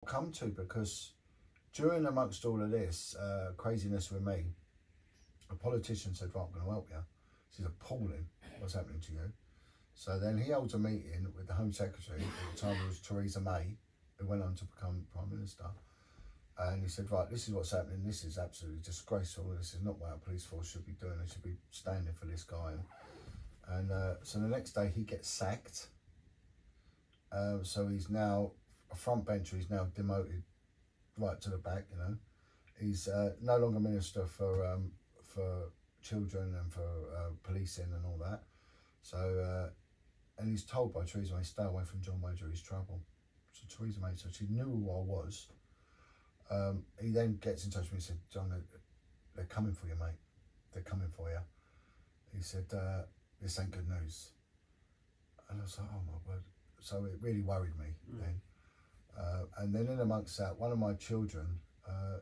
come to, because during amongst all of this craziness with me, a politician said, right, I'm going to help you. This is appalling what's happening to you. So then he holds a meeting with the Home Secretary, at the time it was Theresa May, who went on to become Prime Minister. And he said, right, this is what's happening. This is absolutely disgraceful. This is not what our police force should be doing. They should be standing for this guy. And so the next day he gets sacked. So he's now a front bencher. He's now demoted right to the back, you know. He's no longer Minister for Children and for policing and all that. So, and he's told by Theresa May, stay away from Jon Wedger, he's trouble. So Theresa May, so she knew who I was. He then gets in touch with me and said, John, they're coming for you, mate. They're coming for you. He said, this ain't good news. And I was like, oh my word. So it really worried me then. And then in amongst that, one of my children,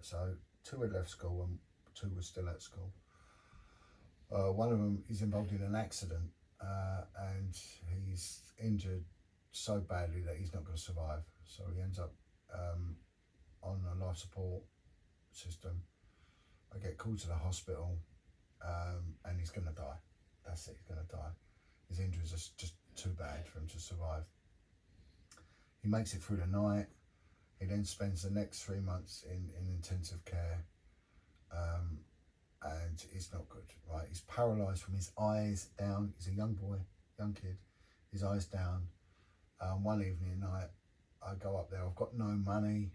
so 2 had left school and 2 were still at school. One of them is involved in an accident and he's injured so badly that he's not going to survive. So he ends up on a life support system. I get called to the hospital and he's going to die. That's it, he's going to die. His injuries are just too bad for him to survive. He makes it through the night. He then spends the next 3 months in intensive care. And it's not good, right? He's paralysed from his eyes down. He's a young boy, young kid. His eyes down. One evening at night, I go up there. I've got no money.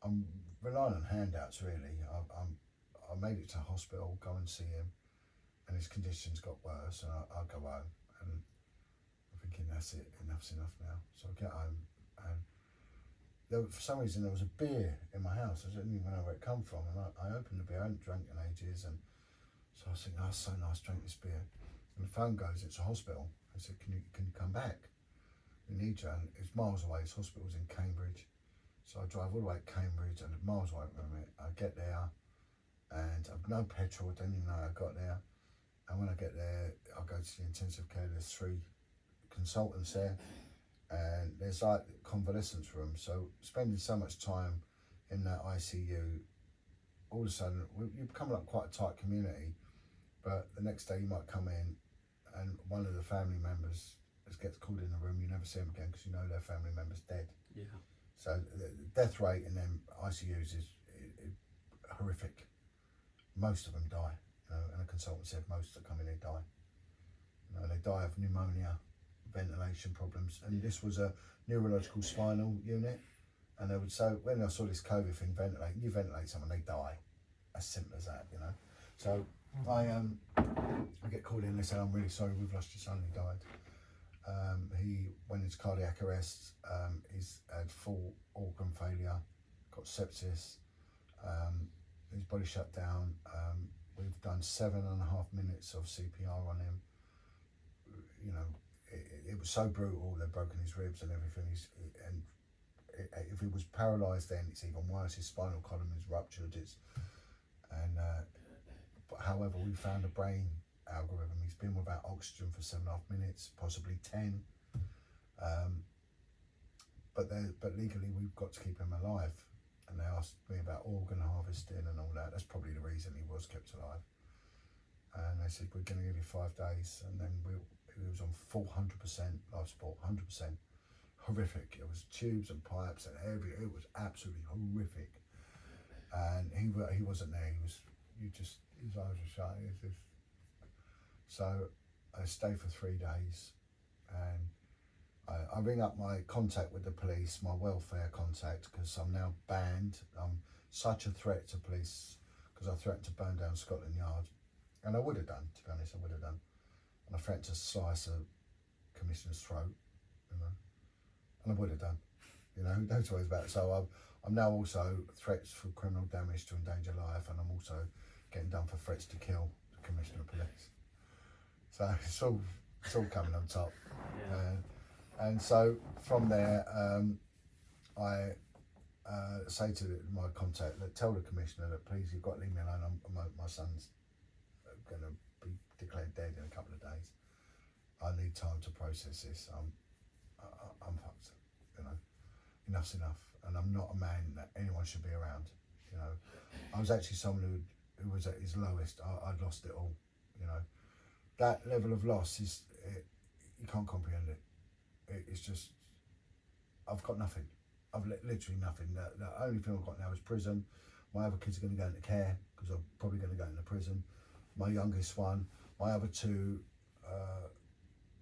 I'm relying on handouts, really. I made it to hospital, go and see him, and his conditions got worse, and I go home, and I'm thinking, that's it, enough's enough now. So I get home, and for some reason there was a beer in my house. I didn't even know where it come from, and I opened the beer. I hadn't drank in ages, and so I was thinking, oh, it's so nice, drink this beer. And the phone goes, it's a hospital. I said, can you come back? We need you. And it's miles away. This hospital's in Cambridge. So I drive all the way to Cambridge, and miles away from it. I get there, and I've no petrol. I don't even know I got there. And when I get there, I go to the intensive care. There's 3 consultants there, and there's like convalescence room. So spending so much time in that ICU, all of a sudden you become like quite a tight community. But the next day you might come in, and one of the family members gets called in the room. You never see them again because you know their family member's dead. Yeah. So the death rate in them ICUs is horrific. Most of them die, you know, and a consultant said most that come in here die. You know, they die of pneumonia, ventilation problems, and this was a neurological spinal unit. And they would say, when I saw this COVID thing, you ventilate someone, they die. As simple as that, you know. So I get called in, they say, I'm really sorry, we've lost your son, he died. He went into cardiac arrest, he's had full organ failure, got sepsis, his body shut down. We've done 7.5 minutes of CPR on him. You know, it was so brutal, they've broken his ribs and everything. If he was paralysed then, it's even worse. His spinal column is ruptured. But however, we found a brain algorithm. He's been without oxygen for 7.5 minutes, possibly 10. But legally, we've got to keep him alive. And they asked me about organ harvesting and all that. That's probably the reason he was kept alive. And they said, we're going to give you 5 days. And then he was on full 100% life support, 100%. Horrific. It was tubes and pipes and everything. It was absolutely horrific. And he wasn't there. His eyes were shut. So I stayed for 3 days, and I ring up my contact with the police, my welfare contact, because I'm now banned. I'm such a threat to police because I threatened to burn down Scotland Yard, and I would have done, to be honest, I would have done. And I threatened to slice a commissioner's throat, you know, and I would have done, you know, no two ways about it. So I'm now also threats for criminal damage to endanger life, and I'm also getting done for threats to kill the Commissioner of Police. So it's all coming on top. Yeah. And so from there, I say to my contact, tell the Commissioner that please, you've got to leave me alone. My son's going to be declared dead in a couple of days. I need time to process this. I'm fucked, you know. enough's enough, and I'm not a man that anyone should be around. You know, I was actually someone who was at his lowest. I'd lost it all. You know, that level of loss you can't comprehend it. It's just, I've got nothing. I've literally nothing. The only thing I've got now is prison. My other kids are going to go into care because I'm probably going to go into prison. My youngest one, my other two,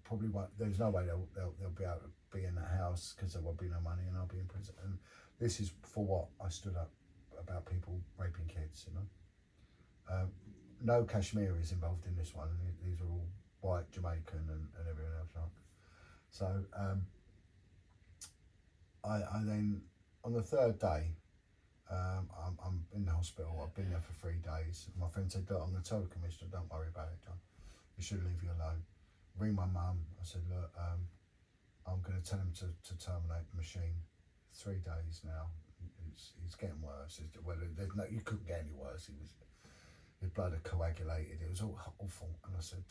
probably won't. There's no way they'll be able to be in that house because there won't be no money, and I'll be in prison. And this is for what I stood up about people raping kids. You know, no Kashmiris involved in this one. These are all white, Jamaican, and everything else. Like. So I then on the third day. I'm in the hospital. I've been there for 3 days. My friend said, look, I'm going to tell the commissioner, don't worry about it, John. You should leave you alone. Ring my mum. I said, look, I'm going to tell him to terminate the machine. 3 days now. It's getting worse. You couldn't get any worse. His blood had coagulated. It was all awful. And I said,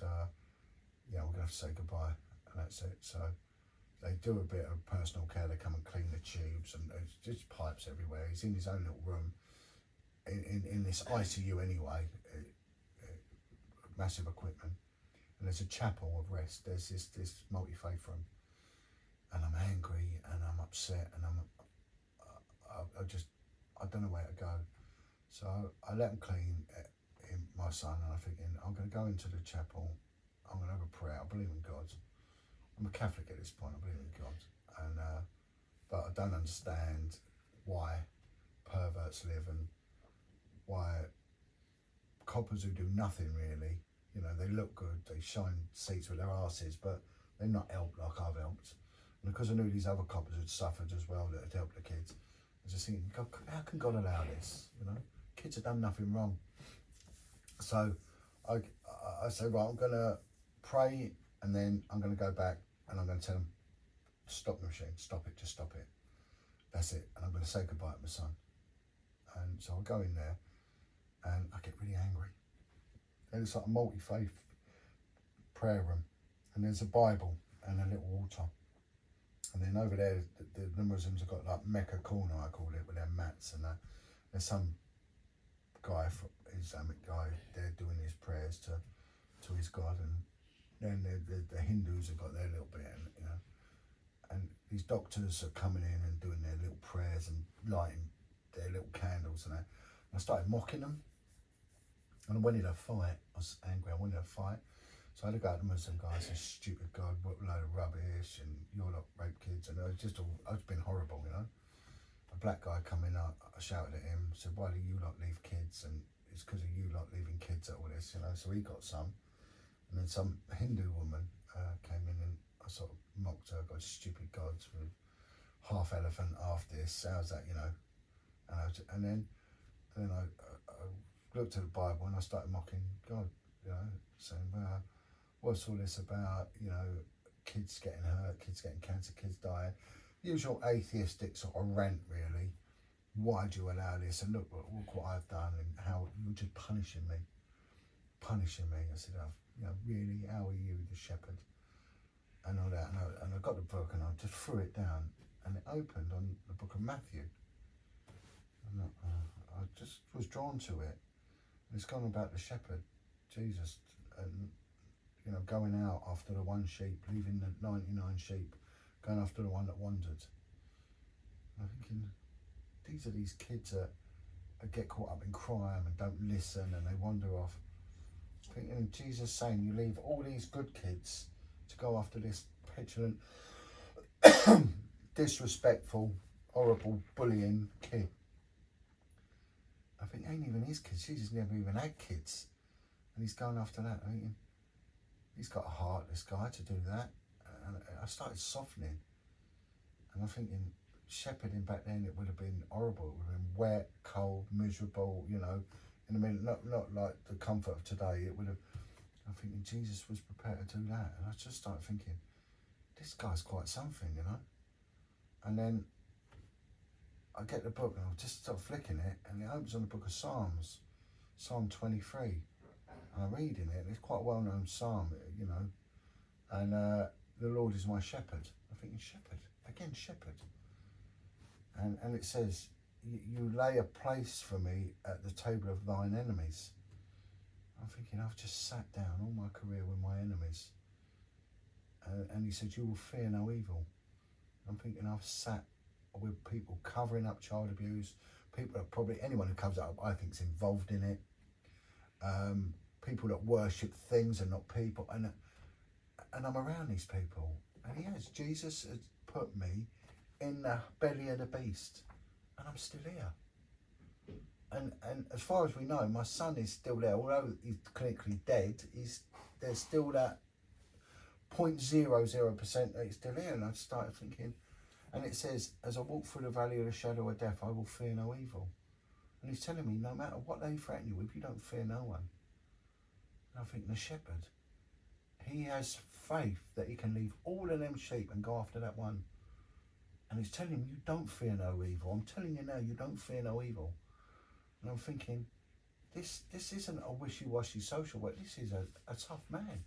yeah, we're going to have to say goodbye. And that's it. So they do a bit of personal care. They come and clean the tubes, and there's just pipes everywhere. He's in his own little room in this ICU anyway, massive equipment. And there's a chapel of rest. There's this multi-faith room, and I'm angry and I'm upset and I don't know where to go. So I let him clean my son, and I'm thinking, I'm going to go into the chapel. I'm going to have a prayer. I believe in God. I'm a Catholic at this point. I believe in God, and but I don't understand why perverts live and why coppers who do nothing really. You know, they look good, they shine seats with their asses, but they're not helped like I've helped. And because I knew these other coppers had suffered as well that had helped the kids, I was just thinking, God, how can God allow this? You know, kids have done nothing wrong. So I said, right, I'm going to pray, and then I'm going to go back and I'm going to tell them, stop the machine, stop it, just stop it. That's it. And I'm going to say goodbye to my son. And so I go in there and I get really angry. And it's like a multi-faith prayer room. And there's a Bible and a little altar. And then over there, the Muslims have got like Mecca corner, I call it, with their mats and that. There's some guy, Islamic guy, there doing his prayers to his God, and then the Hindus have got their little bit, and you know, and these doctors are coming in and doing their little prayers and lighting their little candles and that. And I started mocking them, and I wanted to fight. I was angry. I wanted to fight, so I had to go to the Muslim guy and say, "Stupid God, what a load of rubbish, and you're not rape kids," and I was being horrible, you know. A black guy come in, I shouted at him, said, "Why do you not leave kids?" And it's because of you not leaving kids at all this, you know. So he got some. And then some Hindu woman came in, and I sort of mocked her, got stupid gods with half elephant, half this, how's that, you know. And then I looked at the Bible and I started mocking God, you know, saying, well, what's all this about, you know, kids getting hurt, kids getting cancer, kids dying. Usual atheistic sort of rant, really. Why do you allow this? And look what I've done, and how you're just punishing me. I said, you know, really, how are you, the shepherd? And all that. And I got the book and I just threw it down, and it opened on the book of Matthew. And I just was drawn to it. And it's gone about the shepherd, Jesus, and you know, going out after the one sheep, leaving the 99 sheep, going after the one that wandered. And I'm thinking, these are these kids that get caught up in crime and don't listen, and they wander off. Thinking, Jesus saying, you leave all these good kids to go after this petulant, disrespectful, horrible, bullying kid. I think, ain't even his kids. Jesus never even had kids, and he's going after that. I mean, he's got a heart, this guy, to do that. And I started softening, and I'm thinking, shepherding back then, it would have been horrible. It would have been wet, cold, miserable, you know, in a minute, not like the comfort of today. It would have, I'm thinking, Jesus was prepared to do that. And I just started thinking, this guy's quite something, you know. And then I get the book and I'll just start flicking it, and it opens on the book of Psalms, Psalm 23. And I'm reading it, and it's quite a well-known psalm, you know. And the Lord is my shepherd. I'm thinking, shepherd? Again, shepherd. And it says, you lay a place for me at the table of thine enemies. I'm thinking, I've just sat down all my career with my enemies. And he said, you will fear no evil. I'm thinking, I've sat with people covering up child abuse, people that probably, anyone who covers it up, I think is involved in it. People that worship things and not people. And I'm around these people. And yes, Jesus has put me in the belly of the beast. And I'm still here. And as far as we know, my son is still there. Although he's clinically dead, there's still that 0.00% that he's still here. And I started thinking, and it says, as I walk through the valley of the shadow of death, I will fear no evil. And he's telling me, no matter what they threaten you with, you don't fear no one. And I think, the shepherd, he has faith that he can leave all of them sheep and go after that one. And he's telling him, you don't fear no evil. I'm telling you now, you don't fear no evil. And I'm thinking, this isn't a wishy-washy social work. This is a tough man.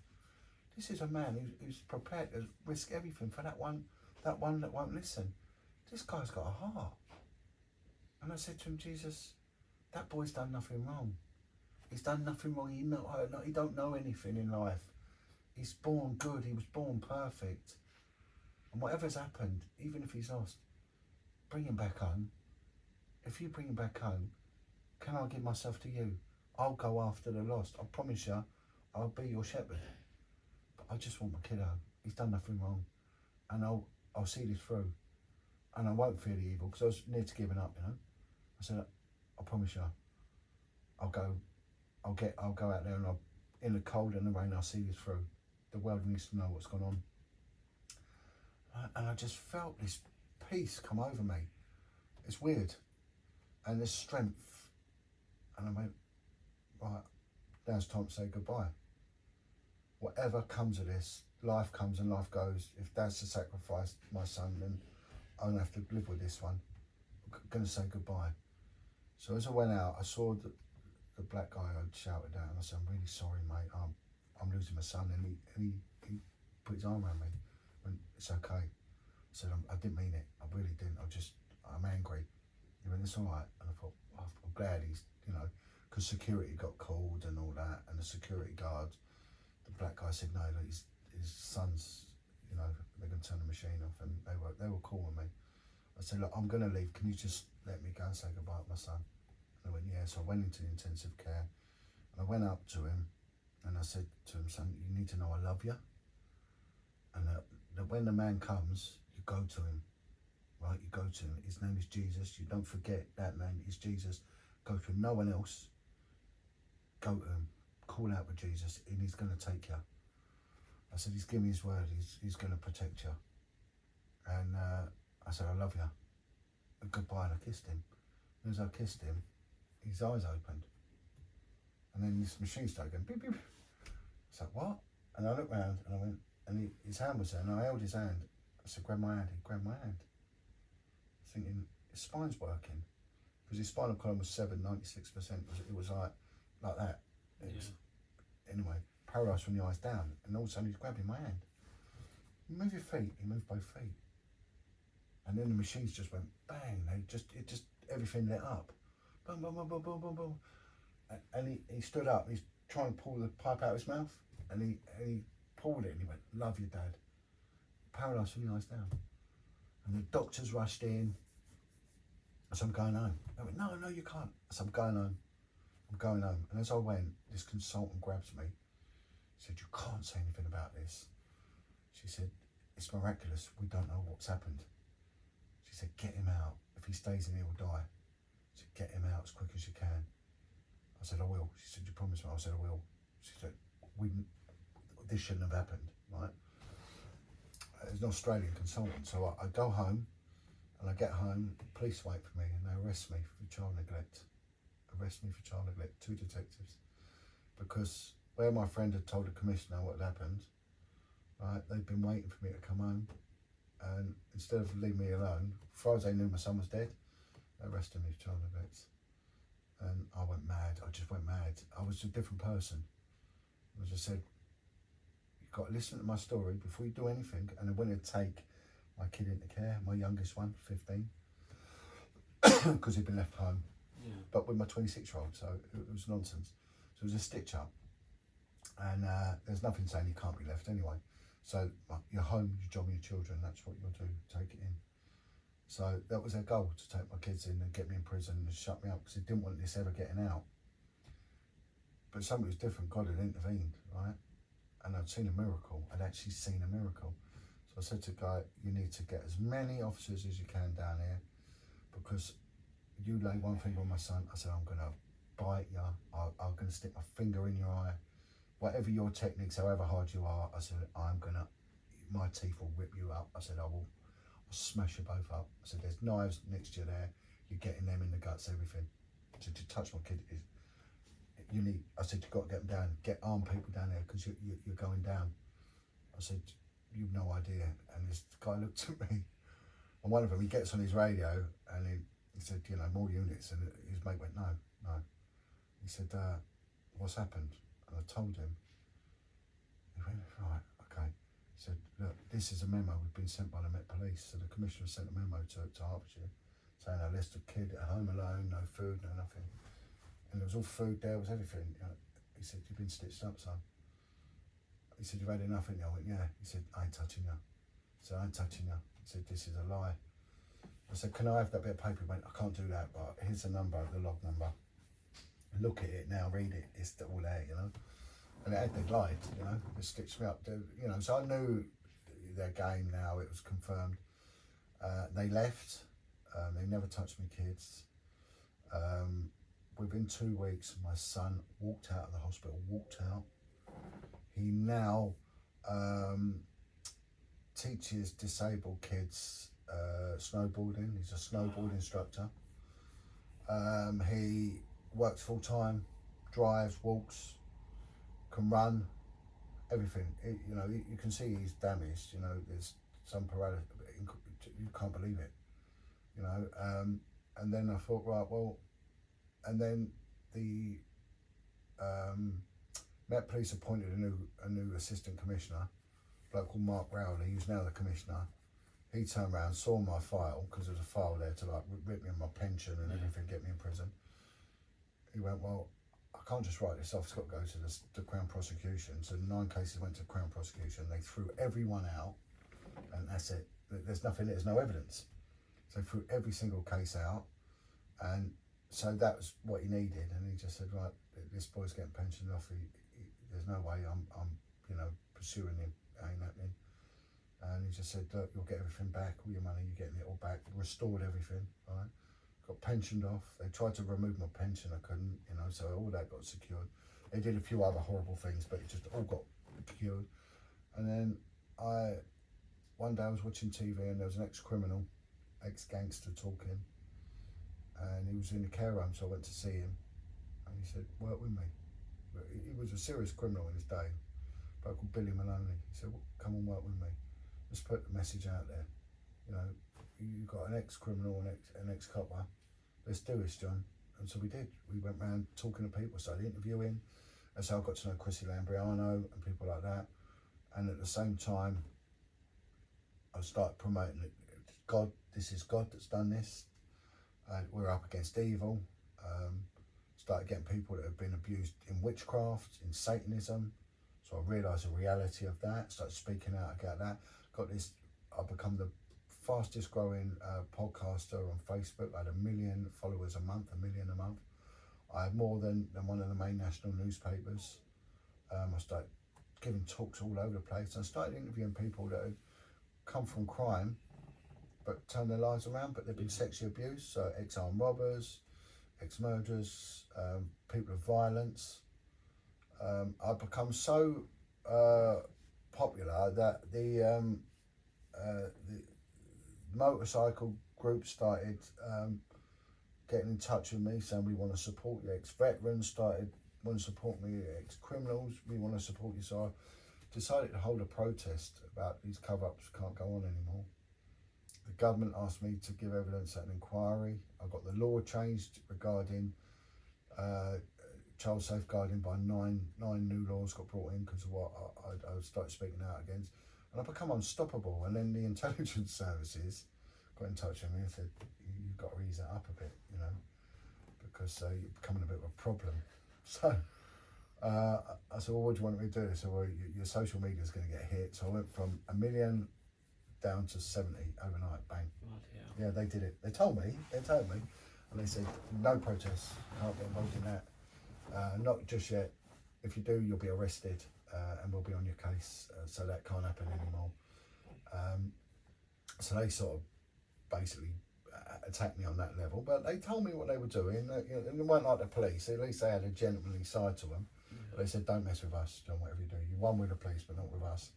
This is a man who's prepared to risk everything for that one that won't listen. This guy's got a heart. And I said to him, Jesus, that boy's done nothing wrong. He's done nothing wrong. He don't know anything in life. He's born good. He was born perfect. And whatever's happened, even if he's lost, bring him back home. If you bring him back home, can I give myself to you? I'll go after the lost. I promise you, I'll be your shepherd. But I just want my kid home. He's done nothing wrong. And I'll see this through. And I won't fear the evil, because I was near to giving up, you know. I said, I promise you, I'll go out there, and in the cold and the rain, I'll see this through. The world needs to know what's gone on. And I just felt this peace come over me. It's weird. And this strength. And I went, right, now it's time to say goodbye. Whatever comes of this, life comes and life goes. If that's to sacrifice my son, then I'm going to have to live with this one. I'm going to say goodbye. So as I went out, I saw the black guy who shouted out, and I said, I'm really sorry, mate. I'm losing my son. And he put his arm around me. Went, it's okay. I said, I didn't mean it. I really didn't. I'm angry. He went, it's all right. And I thought, oh, I'm glad he's, because security got called and all that, and the security guard, the black guy said, no, look, his son's, they're going to turn the machine off, and they were calling me. I said, look, I'm going to leave. Can you just let me go and say goodbye to my son? And I went, yeah. So I went into the intensive care, and I went up to him, and I said to him, son, you need to know I love you. And that when the man comes, you go to him, right? You go to him. His name is Jesus. You don't forget that name is Jesus. Go to him. No one else. Go to him. Call out with Jesus, and he's going to take you. I said, he's given me his word. He's going to protect you. And I said, I love you. And goodbye. And I kissed him. And as I kissed him, his eyes opened. And then this machine started going beep, beep. I said, what? And I looked round, and I went, and his hand was there, and I held his hand. I said, grab my hand. He grabbed my hand. Thinking, his spine's working. Because his spinal column was 96%. It was like that. It was, anyway, paralysed from the eyes down. And all of a sudden, he's grabbing my hand. Move your feet. He moved both feet. And then the machines just went bang. Everything lit up. Boom, boom, boom, boom, boom, boom, boom. And he stood up. He's trying to pull the pipe out of his mouth. And he pulled it, and he went, love you, Dad. Paralysed from the eyes down. And the doctors rushed in. I said, I'm going home. They went, no, you can't. I said, I'm going home. I'm going home. And as I went, this consultant grabs me. She said, you can't say anything about this. She said, it's miraculous. We don't know what's happened. She said, get him out. If he stays in here, he'll die. She said, get him out as quick as you can. I said, I will. She said, you promise me? I said, I will. She said, this shouldn't have happened, right? It's an Australian consultant. So I go home, and I get home, police wait for me, and they arrest me for child neglect. Two detectives. Because where my friend had told the commissioner what had happened, right, they'd been waiting for me to come home, and instead of leaving me alone, as far as they knew my son was dead, they arrested me for child neglect. And I went mad. I just went mad. I was a different person. I just said, you've got to listen to my story before you do anything. And I went to take my kid into care, my youngest one, 15. because he'd been left home. Yeah. But with my 26-year-old, so it was nonsense. So it was a stitch up, and there's nothing saying you can't be left anyway. So your home, your job, your children, that's what you'll do, take it in. So that was their goal, to take my kids in and get me in prison and shut me up, because they didn't want this ever getting out. But something was different. God had intervened, right? And I'd seen a miracle. I'd actually seen a miracle. So I said to the guy, you need to get as many officers as you can down here, because you lay one finger on my son. I said, I'm going to bite you. I'm going to stick my finger in your eye. Whatever your techniques, however hard you are, I said, my teeth will rip you up. I said, I'll smash you both up. I said, there's knives next to you there. You're getting them in the guts, everything. To touch my kid is, I said, you've got to get them down. Get armed people down there, because you're going down. I said, you've no idea. And this guy looked at me, and one of them, he gets on his radio, and he said, more units. And his mate went, no. He said, what's happened? And I told him. He went, right, okay. He said, look, this is a memo we've been sent by the Met Police. So the commissioner sent a memo to Hertfordshire saying a list of kid at home alone, no food, no nothing. And there was all food there, was everything. He said, you've been stitched up, son. He said, you've had enough, haven't you? I went, yeah. He said, I ain't touching you. He said, I ain't touching you. He said, this is a lie. I said, can I have that bit of paper? He went, I can't do that, but here's the number, the log number. Look at it now, read it, it's all there, And they'd lied, they stitched me up, so I knew their game now, it was confirmed. They left, they never touched me kids. Within 2 weeks, my son walked out of the hospital, He now teaches disabled kids snowboarding. He's a snowboard instructor. He works full time, drives, walks, can run, everything. You can see he's damaged. There's some paralysis. You can't believe it. And then I thought, right, well, and then the Met Police appointed a new assistant commissioner, a bloke called Mark Rowley, who's now the commissioner. He turned around, saw my file, because there was a file there to rip me of my pension and everything, get me in prison. He went, well, I can't just write this off, it's got to go to the Crown Prosecution. So 9 cases went to Crown Prosecution. They threw everyone out, and that's it. There's no evidence. So they threw every single case out, and so that was what he needed. And he just said, right, this boy's getting pensioned off. There's no way I'm pursuing him. It ain't happening. And he just said, look, you'll get everything back, all your money, you're getting it all back. Restored everything, right? Got pensioned off. They tried to remove my pension, I couldn't, so all that got secured. They did a few other horrible things, but it just all got secured. And then one day I was watching TV, and there was an ex-criminal, ex-gangster talking, and he was in the care home, so I went to see him, and he said, work with me. He was a serious criminal in his day, a bloke called Billy Maloney. He said, well, come and work with me. Let's put the message out there. You've got an ex-criminal, an ex-copper. Let's do this, John. And so we did. We went round talking to people, started interviewing. And so I got to know Chrissy Lambriano and people like that. And at the same time, I started promoting it. God, this is God that's done this. We're up against evil. Started getting people that have been abused in witchcraft, in Satanism. So I realised the reality of that. Started speaking out about that. I've become the fastest growing podcaster on Facebook. I had 1 million followers a month, 1 million a month. I had more than one of the main national newspapers. I started giving talks all over the place. I started interviewing people that had come from crime but turned their lives around, but they've been sexually abused. So ex-armed robbers, ex-murderers, people of violence. I've become so popular that the motorcycle group started getting in touch with me, saying we want to support you. Ex-veterans started want to support me. Ex-criminals, we want to support you. So I decided to hold a protest about these cover-ups can't go on anymore. The government asked me to give evidence at an inquiry. I got the law changed regarding child safeguarding by nine new laws got brought in because of what I started speaking out against. And I've become unstoppable. And then the intelligence services got in touch with me and said, you've got to ease that up a bit, you know, because you're becoming a bit of a problem. So I said, well, what do you want me to do? So, well, your social media is going to get hit. So I went from 1 million down to 70 overnight, bang. Yeah, they did it. They told me, and they said, no protests, can't get involved in that. Not just yet. If you do, you'll be arrested and we'll be on your case. So that can't happen anymore. So they sort of basically attacked me on that level, but they told me what they were doing. And it weren't like the police. At least they had a gentlemanly side to them. They said, don't mess with us, Jon, whatever you do. You won with the police, but not with us.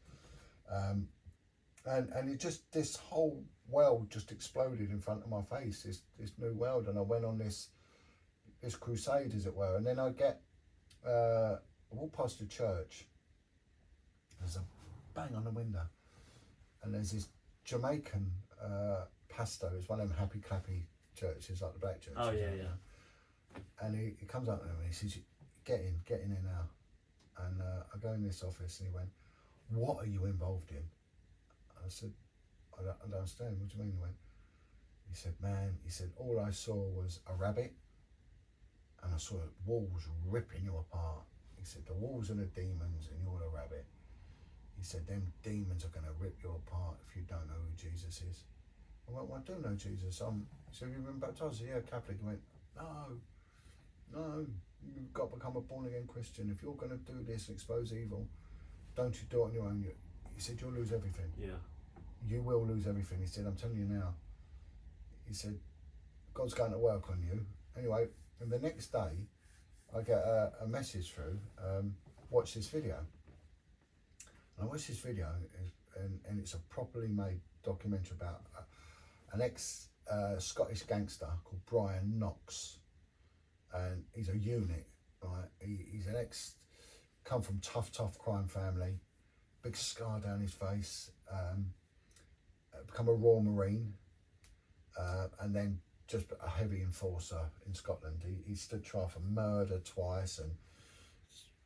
And it just, this whole world just exploded in front of my face, this new world. And I went on this crusade, as it were. And then I walk past the church. There's a bang on the window. And there's this Jamaican pastor. It's one of them happy clappy churches, like the black churches. Oh, yeah. And he comes up to me and he says, get in here now. And I go in this office and he went, what are you involved in? I said, I don't understand. What do you mean? He said, man, all I saw was a rabbit and I saw walls ripping you apart. He said, the walls are the demons and you're the rabbit. He said, them demons are going to rip you apart if you don't know who Jesus is. I went, well, I do know Jesus. He said, have you been baptised? I said, yeah, Catholic. He went, no, you've got to become a born-again Christian. If you're going to do this and expose evil, don't you do it on your own. He said, you'll lose everything. Yeah. You will lose everything. He said, I'm telling you now. He said, God's going to work on you. Anyway, and the next day, I get a message through, watch this video. And I watched this video, and it's a properly made documentary about an ex-Scottish gangster called Brian Knox. And he's a unit, right? He's an come from tough crime family, big scar down his face, become a Royal Marine, and then just a heavy enforcer in Scotland. He stood trial for murder twice and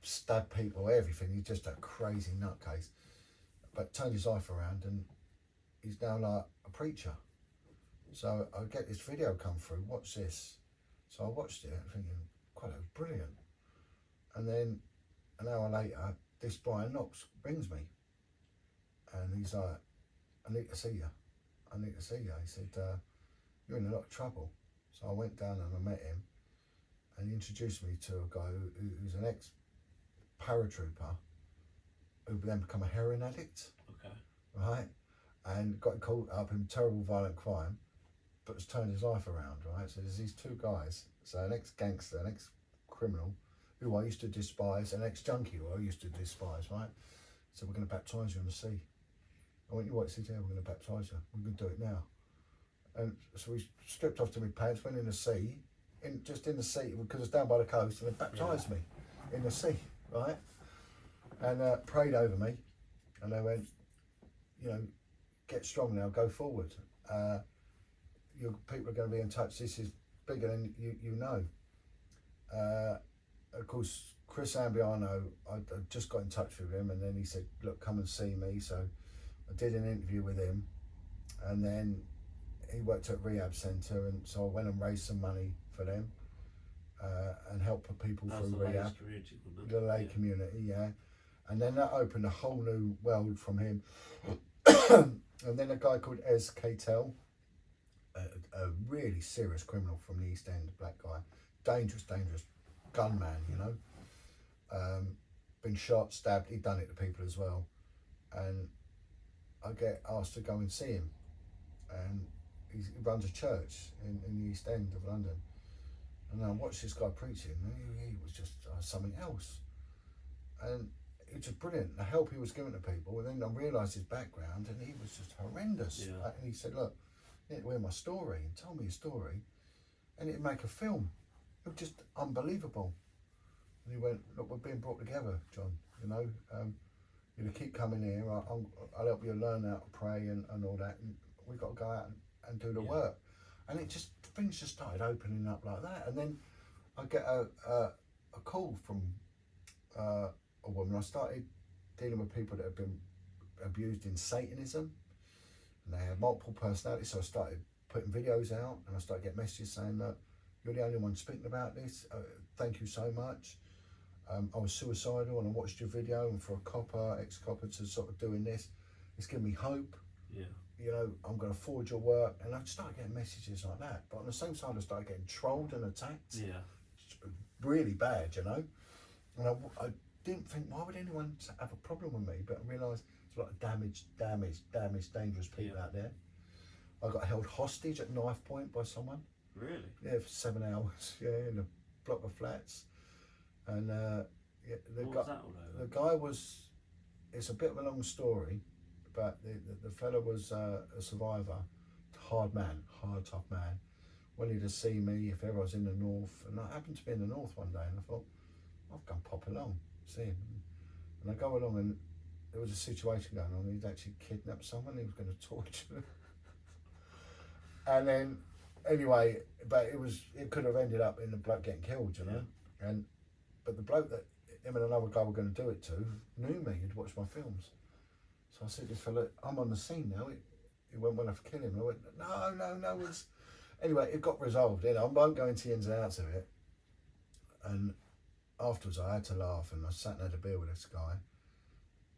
stabbed people, everything. He's just a crazy nutcase. But turned his life around and he's now like a preacher. So I get this video come through, watch this. So I watched it thinking, quite that was brilliant. And then an hour later, this Brian Knox rings me. And he's like, I need to see you. He said, you're in a lot of trouble. So I went down and I met him. And he introduced me to a guy who's an ex-paratrooper who then become a heroin addict. Okay. Right? And got caught up in terrible violent crime, but has turned his life around, right? So there's these two guys, so an ex-gangster, an ex-criminal, who I used to despise, an ex-junkie who I used to despise, right? So we're going to baptise you in the sea. I went, you what? He said, yeah, we're going to baptise you. We're going to do it now. And so we stripped off to my pants, went in the sea, just in the sea, because it's down by the coast, and they baptised me in the sea, right? And prayed over me, and they went, you know, get strong now, go forward. Your people are going to be in touch. This is bigger than you know. Of course, Chris Ambiano, I just got in touch with him, and then he said, look, come and see me. So I did an interview with him, and then he worked at rehab centre, and so I went and raised some money for them and helped put people through rehab. The lay community, yeah. And then that opened a whole new world from him. And then a guy called Ez Catel, a really serious criminal from the East End, black guy, dangerous gunman, you know, been shot, stabbed, he'd done it to people as well. And I get asked to go and see him, and he runs a church in the East End of London. And I watched this guy preaching, and he was just something else. And it was just brilliant, the help he was giving to people. And then I realised his background, and he was just horrendous. Yeah. And he said, look, you need to hear my story, and told me his story, and it'd make a film. It was just unbelievable. And he went, look, we're being brought together, Jon, you know. You keep coming here, I'll help you learn how to pray and all that, and we've got to go out and do the work. And it just, things just started opening up like that. And then I get a call from a woman. I started dealing with people that have been abused in Satanism. and they had multiple personalities. So I started putting videos out, and I started getting messages saying that you're the only one speaking about this. Thank you so much. I was suicidal and I watched your video, and for a copper, ex-copper, to sort of doing this, it's given me hope. Yeah. You know, I'm going to forward your work. And I started getting messages like that. But on the same side, I started getting trolled and attacked. Yeah. Really bad, you know. And I didn't think, why would anyone have a problem with me? But I realised there's a lot of damaged, dangerous people out there. I got held hostage at knife point by someone. Really? Yeah, for 7 hours. Yeah, in a block of flats. And the guy was, it's a bit of a long story, but the fella was a survivor, hard tough man, wanted to see me if ever I was in the north, and I happened to be in the north one day, and I thought, I'll go and pop along, see him. And I go along, and there was a situation going on. He'd actually kidnapped someone. He was going to torture them. And then, anyway, but it could have ended up in the bloke getting killed, you know. But the bloke that him and another guy were going to do it to knew me. He'd watched my films. So I said to this fella, I'm on the scene now. He went, well, I have to kill him. And I went, no. Anyway, it got resolved. You know, I won't go into the ins and outs of it. And afterwards, I had to laugh, and I sat and had a beer with this guy.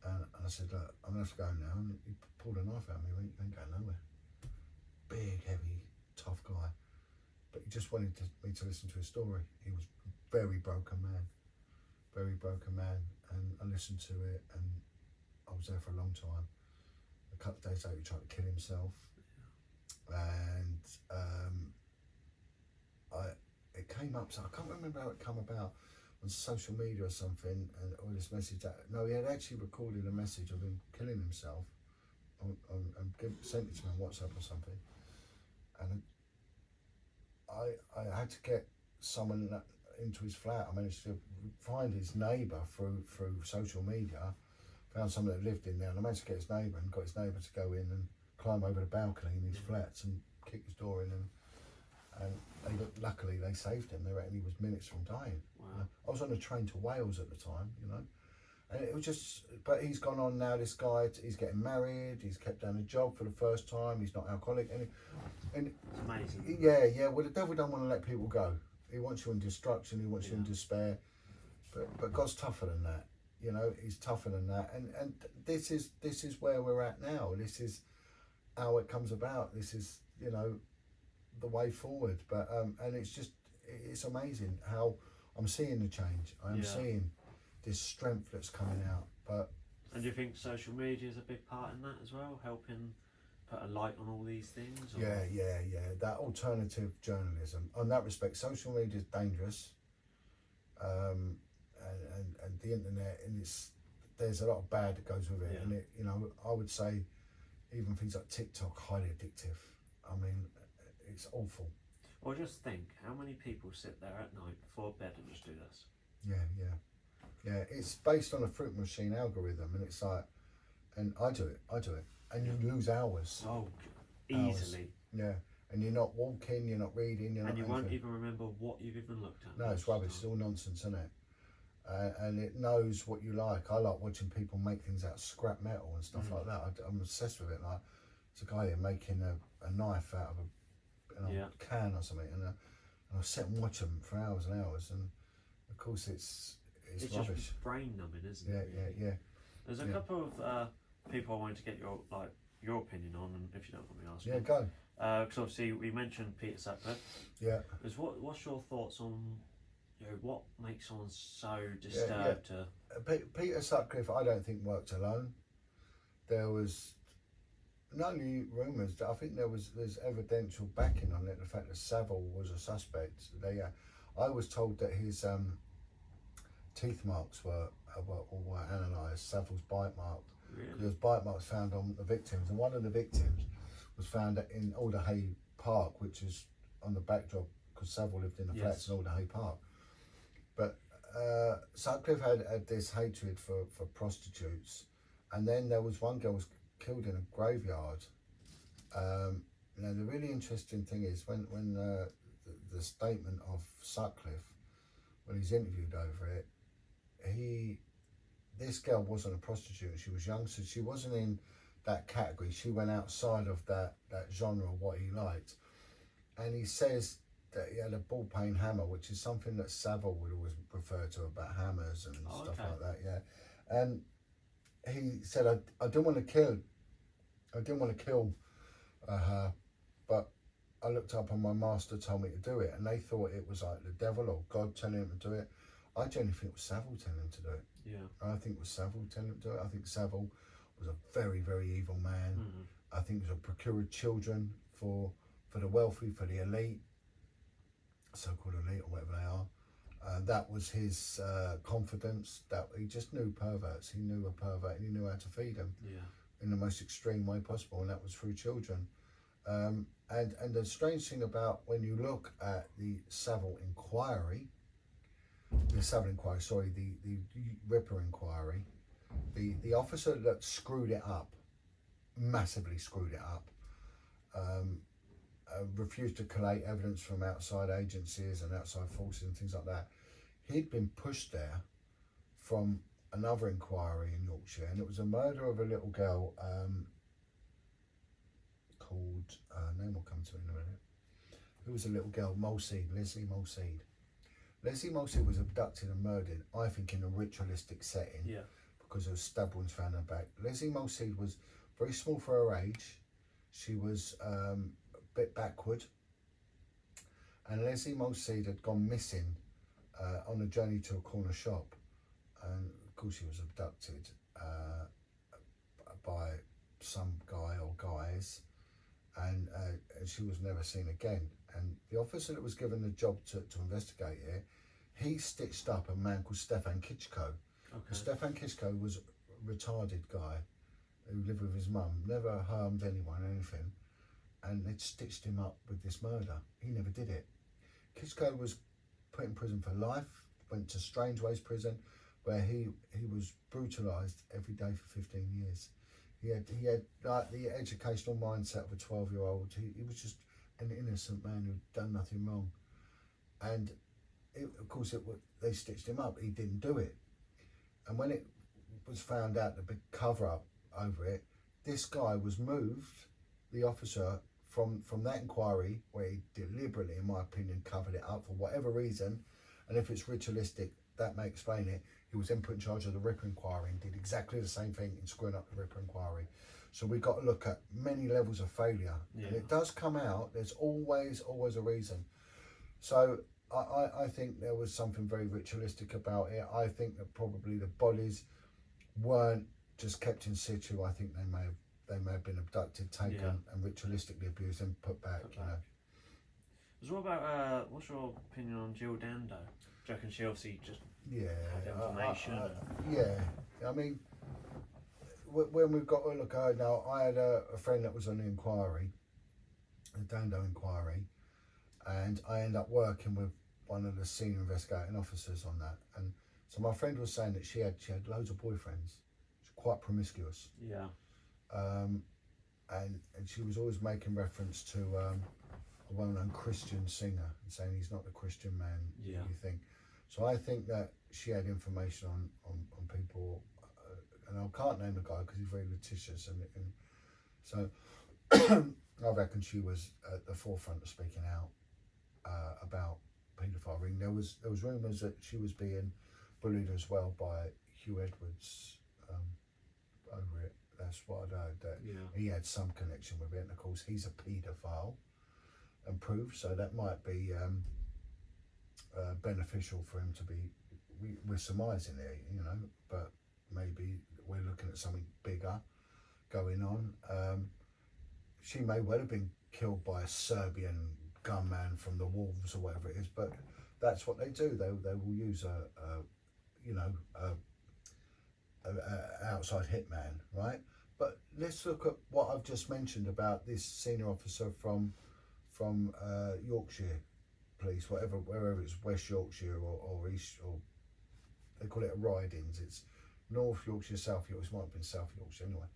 And I said, look, I'm going to have to go now. And he pulled a knife out of me. He went, you ain't going nowhere. Big, heavy, tough guy. But he just wanted me to listen to his story. He was a very broken man, and I listened to it, and I was there for a long time. A couple of days later, he tried to kill himself, and it came up. So I can't remember how it came about, on social media or something, and all this message. He had actually recorded a message of him killing himself, and sent it to me on WhatsApp or something, and I had to get someone into his flat. I managed to find his neighbour through social media, found someone that lived in there, and I managed to get his neighbour, and got his neighbour to go in and climb over the balcony in his flats and kick his door in, and luckily they saved him. They reckon he was minutes from dying. Wow. I was on a train to Wales at the time, you know, and it was just, but he's gone on now, this guy, he's getting married, he's kept down a job for the first time, he's not alcoholic, and it's amazing. Yeah, well, the devil don't want to let people go. He wants you in destruction, he wants you in despair, but God's tougher than that, you know. He's tougher than that, and this is where we're at now. This is how it comes about. This is, you know, the way forward. But and it's amazing how I'm seeing the change. I'm seeing this strength that's coming out. And do you think social media is a big part in that as well, helping put a light on all these things? Or? Yeah. That alternative journalism. On that respect, social media is dangerous, and the internet, and there's a lot of bad that goes with it. And it, you know, I would say even things like TikTok, highly addictive. I mean, it's awful. Well, just think how many people sit there at night before bed and just do this. Yeah. It's based on a fruit machine algorithm, and it's like, and I do it, and you lose hours. Oh, easily. Yeah, and you're not walking, you're not reading, and you won't even remember what you've even looked at. No, it's rubbish. It's all nonsense, isn't it? And it knows what you like. I like watching people make things out of scrap metal and stuff like that. I'm obsessed with it. Like, there's a guy here making a knife out of a can or something, and I sit and watch them for hours and hours, and of course it's rubbish. Just brain numbing, isn't it? Yeah. There's a couple of people I wanted to get your opinion on, and if you don't want me asking. Yeah, go. Because obviously we mentioned Peter Sutcliffe. Yeah. What's your thoughts on, you know, what makes someone so disturbed to? Peter Sutcliffe, I don't think worked alone. There was not only rumours, I think there's evidential backing on it. The fact that Savile was a suspect. I was told that his teeth marks were analysed. Savile's bite mark. Really? There was bite marks found on the victims, and one of the victims was found in Alderhay Park, which is on the backdrop, because Savile lived in the flats in Alderhay Park. But Sutcliffe had this hatred for prostitutes, and then there was one girl was killed in a graveyard. Now the really interesting thing is when the statement of Sutcliffe, when he's interviewed over it, this girl wasn't a prostitute. She was young, so she wasn't in that category. She went outside of that genre, what he liked. And he says that he had a ball peen hammer, which is something that Savile would always refer to about hammers and stuff like that. Yeah, and he said, I didn't want to kill her, but I looked up and my master told me to do it, and they thought it was like the devil or God telling him to do it. I genuinely think it was Savile telling him to do it. Yeah. I think it was Savile telling him to do it. I think Savile was a very, very evil man. I think he was a procurer of children for the wealthy, for the elite, so-called elite or whatever they are. That was his confidence, that he just knew perverts. He knew a pervert and he knew how to feed them in the most extreme way possible, and that was through children. And the strange thing about when you look at the Savile inquiry, the Ripper inquiry, the officer that screwed it up, massively screwed it up, refused to collate evidence from outside agencies and outside forces and things like that. He'd been pushed there from another inquiry in Yorkshire, and it was a murder of a little girl called, name will come to me in a minute, who was a little girl, Leslie Mulseed. Leslie Mulseed was abducted and murdered, I think, in a ritualistic setting, because there was stab wounds found in her back. Leslie Mulseed was very small for her age. She was a bit backward, and Leslie Mulseed had gone missing on a journey to a corner shop, and of course she was abducted by some guy or guys, and she was never seen again. And the officer that was given the job to investigate it, he stitched up a man called Stefan Kitschko. Stefan Kitschko was a retarded guy who lived with his mum, never harmed anyone or anything, and they'd stitched him up with this murder. He never did it. Kitschko was put in prison for life, went to Strangeways prison, where he was brutalised every day for 15 years. He had like the educational mindset of a 12-year-old. He was just an innocent man who'd done nothing wrong. And of course they stitched him up. He didn't do it. And when it was found out, the big cover-up over it, this guy was moved, the officer, from that inquiry, where he deliberately, in my opinion, covered it up for whatever reason, and if it's ritualistic, that may explain it. He was then put in charge of the Ripper inquiry and did exactly the same thing in screwing up the Ripper inquiry. So we've got to look at many levels of failure, and it does come out. There's always a reason. So I think there was something very ritualistic about it. I think that probably the bodies weren't just kept in situ. I think they may have been abducted, taken, and ritualistically abused and put back. You know. So what about what's your opinion on Jill Dando? Do you reckon she obviously just had information? I mean, when we've got to look at it now, I had a friend that was on the inquiry, the Dando inquiry, and I ended up working with one of the senior investigating officers on that. And so my friend was saying that she had loads of boyfriends. She's quite promiscuous. And she was always making reference to a well-known Christian singer and saying he's not the Christian man you think. So I think that she had information on people, and I can't name the guy because he's very litigious, and so I reckon she was at the forefront of speaking out about paedophile ring. There was rumours that she was being bullied as well by Hugh Edwards over it. That's what I'd heard, that he had some connection with it, and of course he's a paedophile and proved, so that might be beneficial for him to be, we're surmising it, you know, but maybe we're looking at something bigger going on. She may well have been killed by a Serbian gunman from the Wolves or whatever it is, but that's what they do. They will use a outside hitman, right? But let's look at what I've just mentioned about this senior officer from Yorkshire Police, wherever it's West Yorkshire or East, or they call it a ridings. It's North Yorkshire, South Yorkshire. It might have been South Yorkshire anyway.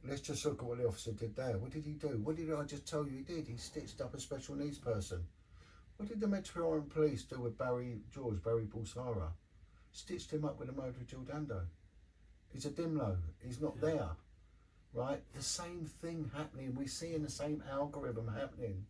Let's just look at what the officer did there. What did he do? What did I just tell you he did? He stitched up a special needs person. What did the Metropolitan Police do with Barry Bulsara? Stitched him up with the murder of Jill Dando. He's a Dimlo. He's not there. right? The same thing happening. We're seeing the same algorithm happening.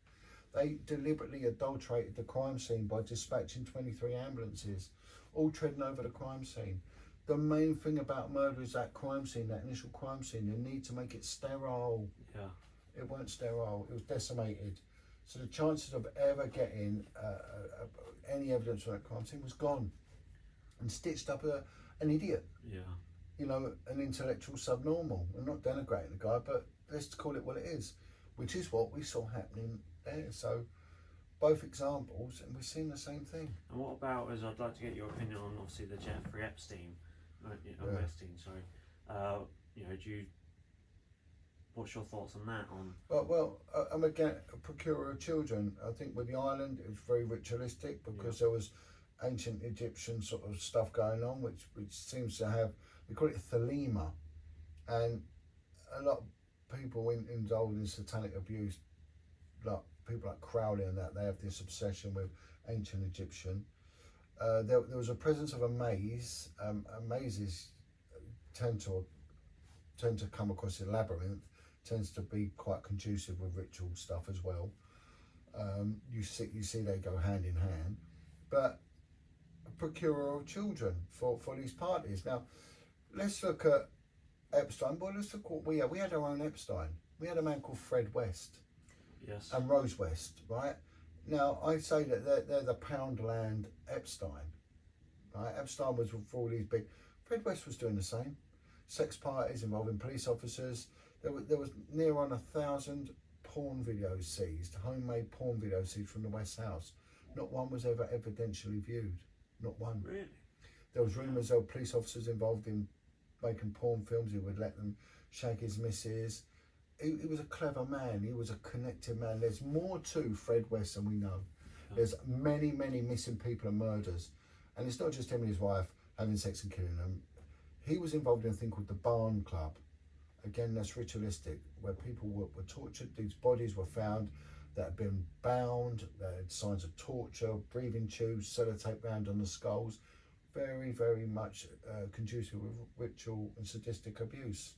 They deliberately adulterated the crime scene by dispatching 23 ambulances, all treading over the crime scene. The main thing about murder is that crime scene, that initial crime scene. You need to make it sterile. Yeah. It weren't sterile. It was decimated. So the chances of ever getting any evidence from that crime scene was gone, and stitched up an idiot. Yeah. You know, an intellectual subnormal. I'm not denigrating the guy, but let's call it what it is, which is what we saw happening there. So both examples, and we're seeing the same thing. And what about, as I'd like to get your opinion on, obviously, the Jeffrey Epstein, Epstein, sorry. You know, what's your thoughts on that? Well, I'm again a procurer of children. I think with the island, it was very ritualistic because there was ancient Egyptian sort of stuff going on, which seems to have, we call it thelema, and a lot of people involved in satanic abuse, like people like Crowley and that, they have this obsession with ancient Egyptian. There was a presence of a maze. Mazes tend to come across a labyrinth, tends to be quite conducive with ritual stuff as well. You see they go hand in hand, but a procurer of children for these parties. Now, let's look at Epstein. Well, let's look what we had. We had our own Epstein. We had a man called Fred West. Yes. And Rose West, right? Now, I say that they're the Poundland Epstein, right? Epstein was for all these big. Fred West was doing the same. Sex parties involving police officers. There was near on 1,000 porn videos seized, homemade porn videos seized from the West House. Not one was ever evidentially viewed. Not one. Really? There was rumours of police officers involved in making porn films. He would let them shag his missus. He was a clever man. He was a connected man. There's more to Fred West than we know. There's many, many missing people and murders. And it's not just him and his wife having sex and killing them. He was involved in a thing called the Barn Club. Again, that's ritualistic, where people were tortured. These bodies were found that had been bound, that had signs of torture, breathing tubes, sellotape bound on the skulls. Very, very much conducive with ritual and sadistic abuse.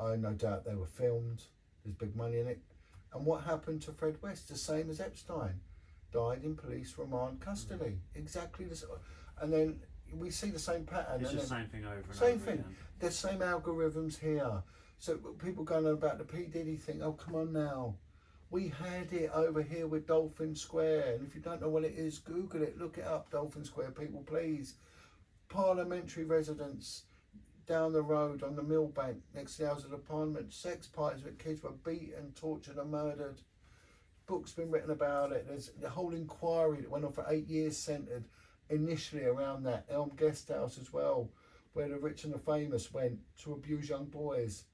I no doubt they were filmed. There's big money in it. And what happened to Fred West? The same as Epstein. Died in police remand custody. Exactly the same. And then we see the same pattern. It's the same thing over and over. Same thing. The same algorithms here. So people going on about the P. Diddy thing. Oh, come on now. We had it over here with Dolphin Square. And if you don't know what it is, Google it. Look it up, Dolphin Square, people, please. Parliamentary residence down the road on the Millbank next to the House of Parliament. Sex parties where kids were beaten, tortured and murdered. Books been written about it. There's the whole inquiry that went on for 8 years centred initially around that Elm Guest House as well, where the rich and the famous went to abuse young boys.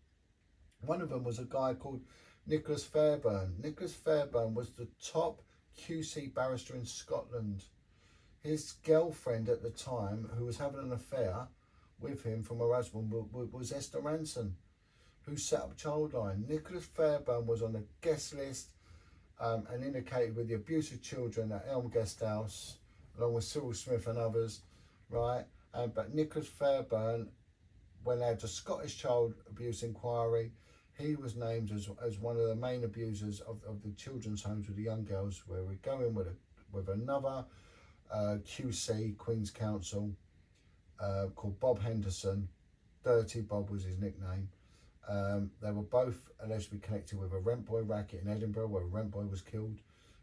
One of them was a guy called Nicholas Fairbairn. Nicholas Fairbairn was the top QC barrister in Scotland. His girlfriend at the time, who was having an affair with him from her husband, was Esther Ranson, who set up Childline. Nicholas Fairbairn was on the guest list and indicated with the abuse of children at Elm Guest House, along with Cyril Smith and others, right? But Nicholas Fairbairn, when they had the Scottish Child Abuse Inquiry, he was named as one of the main abusers of the children's homes with the young girls, where we're going with another QC, Queen's Counsel, called Bob Henderson. Dirty Bob was his nickname. They were both alleged to be connected with a rent boy racket in Edinburgh, where a rent boy was killed.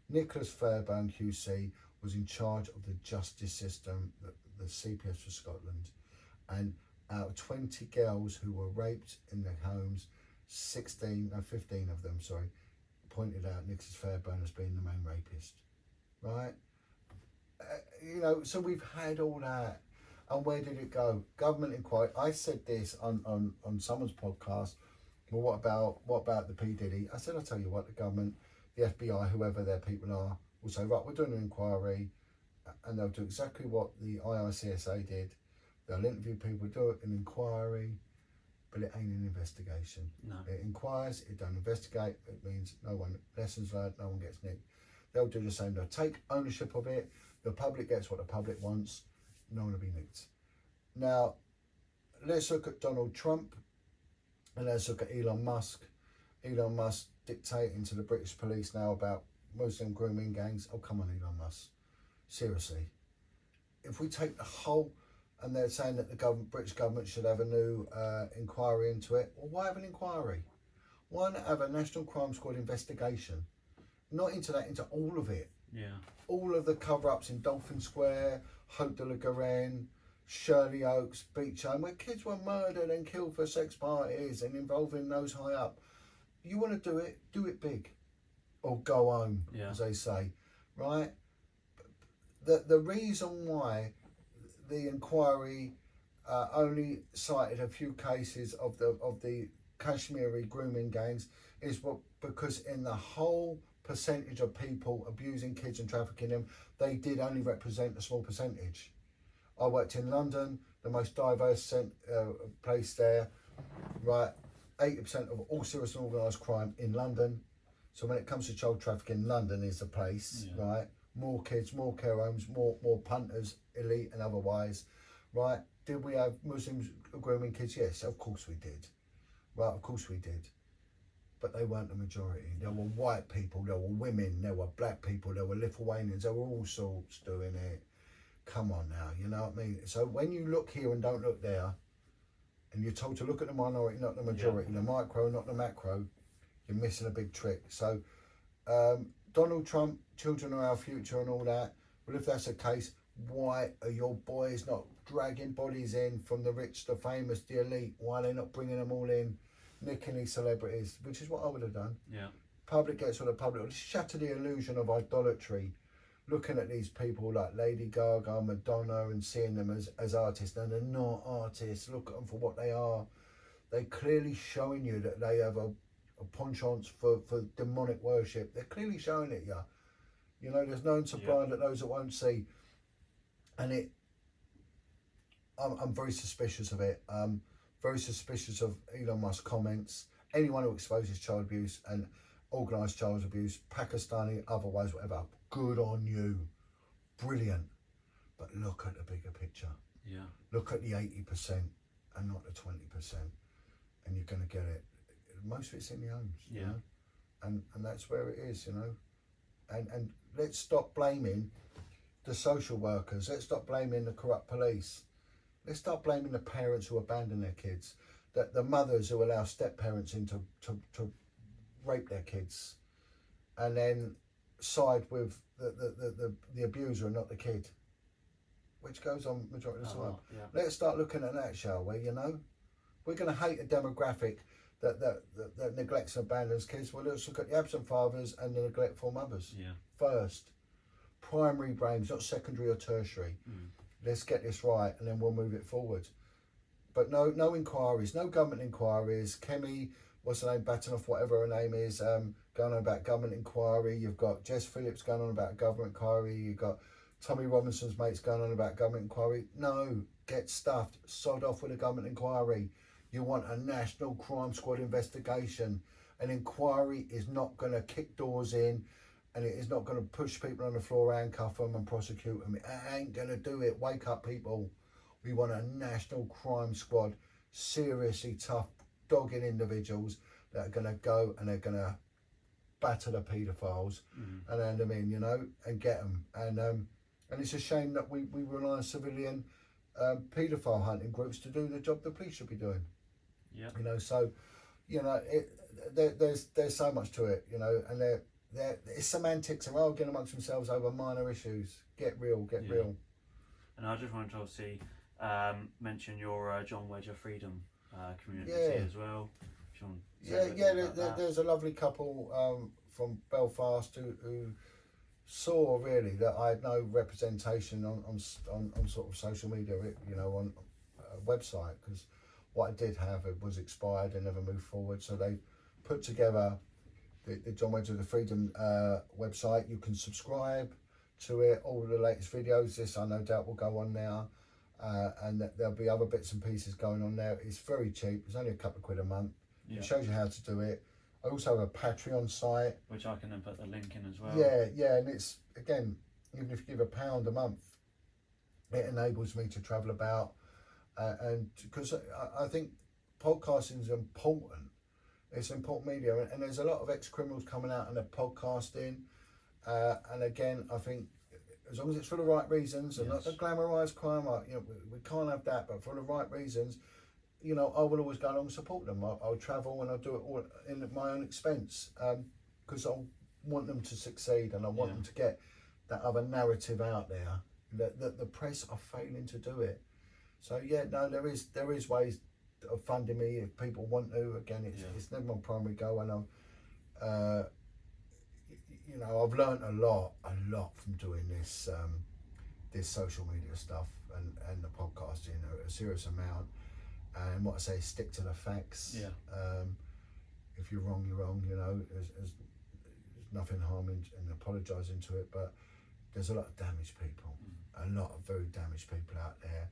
Nicholas Fairbairn QC was in charge of the justice system, the CPS for Scotland. And out of 20 girls who were raped in their homes, 15 of them, pointed out Nicholas Fairbairn as being the main rapist, right? You know, so we've had all that. And where did it go? Government inquiry. I said this on someone's podcast. Well, what about the P. Diddy? I said, I'll tell you what, the government, the FBI, whoever their people are, will say, right, we're doing an inquiry, and they'll do exactly what the IICSA did. They'll interview people, do an inquiry, but it ain't an investigation. No. It inquires, it don't investigate. It means no one, lessons learned, no one gets nicked. They'll do the same. They'll take ownership of it. The public gets what the public wants. No one will be nicked. Now, let's look at Donald Trump. And let's look at Elon Musk. Elon Musk dictating to the British police now about Muslim grooming gangs. Oh, come on, Elon Musk. Seriously. If we take the whole, and they're saying that the British government should have a new inquiry into it. Well, why have an inquiry? Why not have a National Crime Squad investigation? Not into that, into all of it. Yeah. All of the cover-ups in Dolphin Square, Hope de la Garenne, Shirley Oaks, Beach Home, where kids were murdered and killed for sex parties and involving those high up. You want to do it big. Or go home, as they say. Right? The reason why the inquiry only cited a few cases of the Kashmiri grooming gangs is because in the whole percentage of people abusing kids and trafficking them, they did only represent a small percentage. I worked in London, the most diverse place there, right? 80% of all serious and organised crime in London. So when it comes to child trafficking, London is the place, right? More kids, more care homes, more punters, elite and otherwise, right? Did we have Muslims grooming kids? Yes, of course we did. Right, of course we did. But they weren't the majority. There were white people, there were women, there were black people, there were Lithuanians, there were all sorts doing it. Come on now, you know what I mean? So when you look here and don't look there, and you're told to look at the minority, not the majority, the micro, not the macro, you're missing a big trick. So Donald Trump, children are our future and all that. Well, if that's the case, why are your boys not dragging bodies in from the rich, the famous, the elite? Why are they not bringing them all in, nicking these celebrities? Which is what I would have done. Yeah. Public gets what the public. Let's shatter the illusion of idolatry. Looking at these people like Lady Gaga, Madonna, and seeing them as artists. No, they're not artists. Look at them for what they are. They're clearly showing you that they have a penchant for demonic worship. They're clearly showing it, yeah. You know, there's no supply that those that won't see. And I'm very suspicious of it. Very suspicious of Elon Musk's comments. Anyone who exposes child abuse and organised child abuse, Pakistani, otherwise, whatever, good on you. Brilliant. But look at the bigger picture. Yeah. Look at the 80% and not the 20%. And you're going to get it. Most of it's in the homes, you know? And that's where it is, you know? And let's stop blaming the social workers. Let's stop blaming the corrupt police. Let's start blaming the parents who abandon their kids. That the mothers who allow step-parents in to rape their kids. And then side with the abuser and not the kid. Which goes on majority of the time. Let's start looking at that, shall we, you know? We're going to hate a demographic that neglects and abandons kids. Well, let's look at the absent fathers and the neglectful mothers first. Primary brains, not secondary or tertiary. Let's get this right, and then we'll move it forward. But no inquiries, no government inquiries. Kemi, what's her name, Batanoff, whatever her name is, going on about government inquiry. You've got Jess Phillips going on about government inquiry. You've got Tommy Robinson's mates going on about government inquiry. No, get stuffed. Sod off with a government inquiry. You want a National Crime Squad investigation. An inquiry is not going to kick doors in, and it is not going to push people on the floor, handcuff them and prosecute them. It ain't going to do it. Wake up, people. We want a National Crime Squad, seriously tough, dogged individuals that are going to go and they're going to batter the paedophiles and hand them in, you know, and get them. And it's a shame that we rely on civilian paedophile hunting groups to do the job the police should be doing. Yeah. You know, so, you know, there's so much to it, you know, and it's semantics. They're arguing amongst themselves over minor issues. Get real, get real. And I just wanted to obviously mention your Jon Wedger Freedom community as well. There's a lovely couple from Belfast who saw really that I had no representation on sort of social media, you know, on a website, because what I did have was expired and never moved forward. So they put together the Jon Wedger Freedom website. You can subscribe to it. All of the latest videos, this I no doubt will go on now, and there'll be other bits and pieces going on there. It's very cheap. It's only a couple of quid a month. It shows you how to do it. I also have a Patreon site, which I can then put the link in as well. And it's, again, even if you give £1 a month, it enables me to travel about, and because I think podcasting is important. It's important media, and there's a lot of ex-criminals coming out and they're podcasting. And again, I think as long as it's for the right reasons and not to glamorise crime, we can't have that. But for the right reasons, I will always go along and support them. I'll travel and I'll do it all in my own expense because I want them to succeed and I want them to get that other narrative out there. That the press are failing to do it. So there is ways of funding me if people want to. Again, it's never my primary goal, and I've learned a lot from doing this this social media stuff and the podcasting, a serious amount. And what I say, stick to the facts. If you're wrong, you're wrong. There's nothing harm in apologising to it, but there's a lot of damaged people, a lot of very damaged people out there.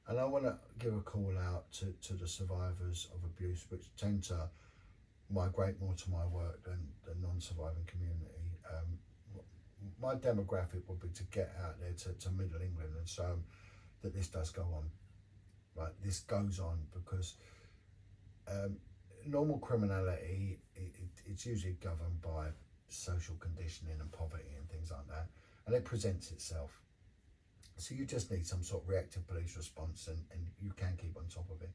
And I want to give a call out to the survivors of abuse, which tend to migrate more to my work than the non-surviving community. My demographic would be to get out there to Middle England and show them that this does go on. Right, this goes on because normal criminality, it's usually governed by social conditioning and poverty and things like that, and it presents itself. So you just need some sort of reactive police response, and you can keep on top of it.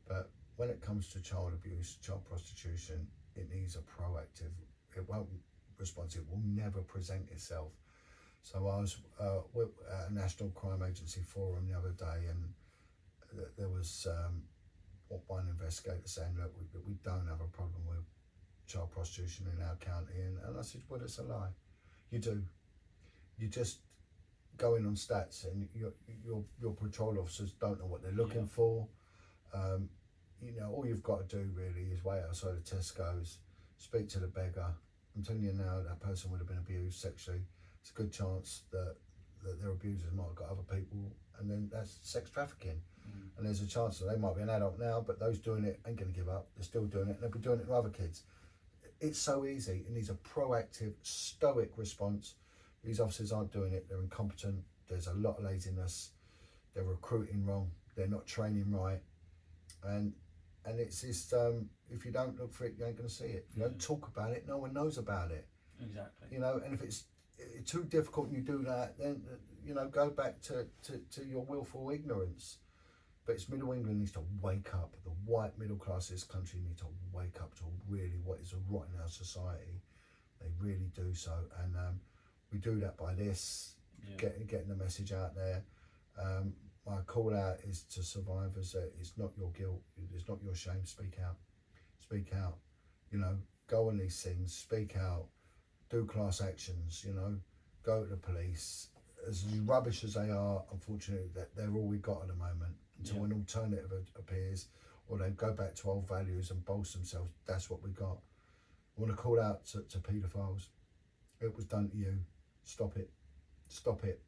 But when it comes to child abuse, child prostitution, it needs a proactive. It won't response. It will never present itself. So I was at a National Crime Agency forum the other day, and there was one investigator saying, look, we don't have a problem with child prostitution in our county, and I said, well, it's a lie. You do. You just go in on stats, and your patrol officers don't know what they're looking for. All you've got to do really is wait outside the Tesco's, speak to the beggar. I'm telling you now, that person would have been abused sexually. It's a good chance that their abusers might have got other people, and then that's sex trafficking. And there's a chance that they might be an adult now, but those doing it ain't going to give up. They're still doing it, and they'll be doing it to other kids. It's so easy. It needs a proactive, stoic response. These officers aren't doing it. They're incompetent. There's a lot of laziness. They're recruiting wrong. They're not training right. And it's just, if you don't look for it, you ain't going to see it. If you don't talk about it, no one knows about it. Exactly. And if it's too difficult and you do that, then, go back to your willful ignorance. But it's Middle England needs to wake up. The white middle class of this country need to wake up to really what is rot in our society. They really do so. And we do that by this, getting the message out there. My call out is to survivors that it's not your guilt, it's not your shame. Speak out. Speak out. Go on these things, speak out, do class actions, go to the police. As rubbish as they are, unfortunately, they're all we got at the moment. Until an alternative appears, or they go back to old values and bolster themselves, that's what we got. I want to call out to paedophiles. It was done to you. Stop it. Stop it.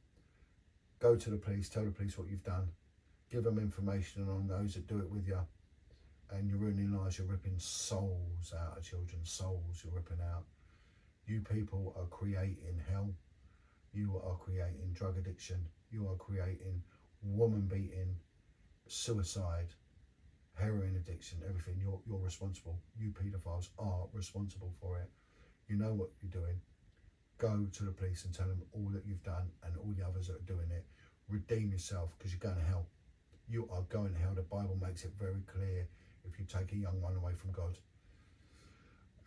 Go to the police, tell the police what you've done. Give them information on those that do it with you. And you're ruining lives, you're ripping souls out of children, souls you're ripping out. You people are creating hell. You are creating drug addiction. You are creating woman beating, suicide, heroin addiction, everything. You're responsible. You paedophiles are responsible for it. You know what you're doing. Go to the police and tell them all that you've done and all the others that are doing it. Redeem yourself, because you're going to hell. You are going to hell. The Bible makes it very clear if you take a young one away from God.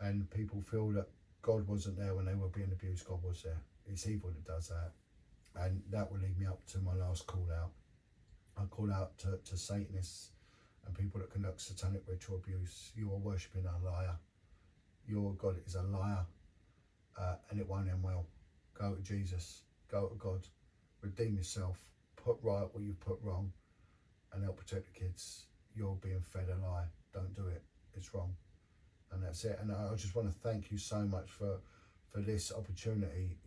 And people feel that God wasn't there when they were being abused. God was there. It's evil that does that. And that will lead me up to my last call out. I call out to Satanists and people that conduct satanic ritual abuse. You are worshipping a liar. Your God is a liar, and it won't end well. Go to Jesus. Go to God. Redeem yourself. Put right what you've put wrong, and help protect the kids. You're being fed a lie. Don't do it. It's wrong. And that's it. And I just want to thank you so much for this opportunity.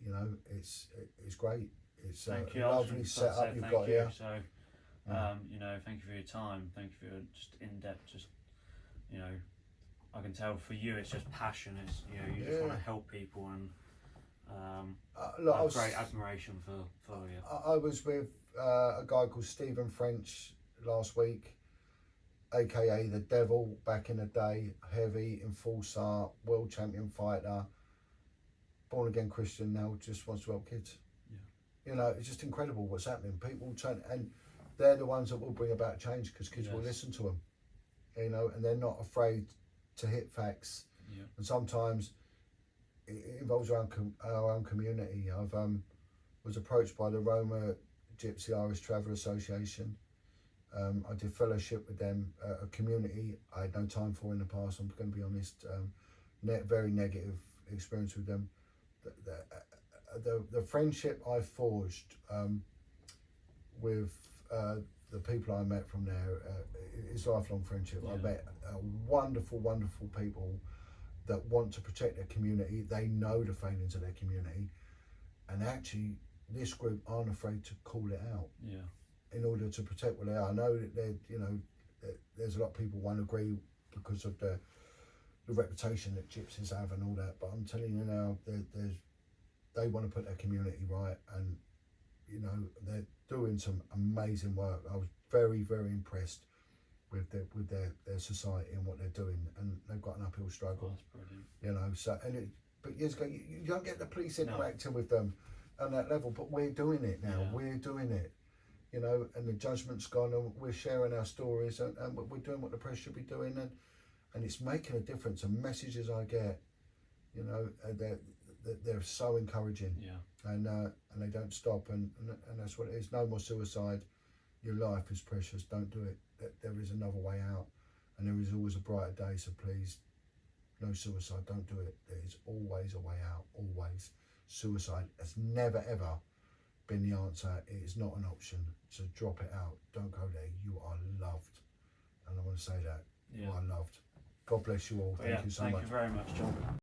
It's great. It's a lovely setup you've got here. So, thank you for your time. Thank you for your just in-depth, I can tell for you it's just passion. It's, you just want to help people, and I have great admiration for you. I was with a guy called Stephen French last week. aka the devil back in the day, heavy enforcer, world champion fighter, born again Christian, now just wants to help kids. Yeah. You know, it's just incredible what's happening. People turn, and they're the ones that will bring about change because kids will listen to them. You know, and they're not afraid to hit facts. Yeah. And sometimes it involves our own community. I've was approached by the Roma Gypsy Irish Travel Association. I did fellowship with them, a community I had no time for in the past, I'm going to be honest. Very negative experience with them. The friendship I forged with the people I met from there is lifelong friendship. I met wonderful, wonderful people that want to protect their community. They know the failings of their community, and actually this group aren't afraid to call it out. Yeah. In order to protect what they are. I know that there's a lot of people won't agree because of the reputation that gypsies have and all that, but I'm telling you now, they want to put their community right, and you know, they're doing some amazing work. I was very, very impressed with their society and what they're doing, and they've got an uphill struggle. That's brilliant. You know, so but years ago you don't get the police interacting with them on that level, but we're doing it now. Yeah. We're doing it. You know, and the judgment's gone, and we're sharing our stories, and we're doing what the press should be doing, and it's making a difference. The messages I get, you know, they're so encouraging. Yeah. And they don't stop, and that's what it is. No more suicide. Your life is precious. Don't do it. There is another way out, and there is always a brighter day. So please, no suicide. Don't do it. There is always a way out. Always. Suicide has never ever been the answer. It is not an option. So drop it out. Don't go there. You are loved, and I want to say that you are loved. God bless you all. Thank you so much. Thank you very much, Jon.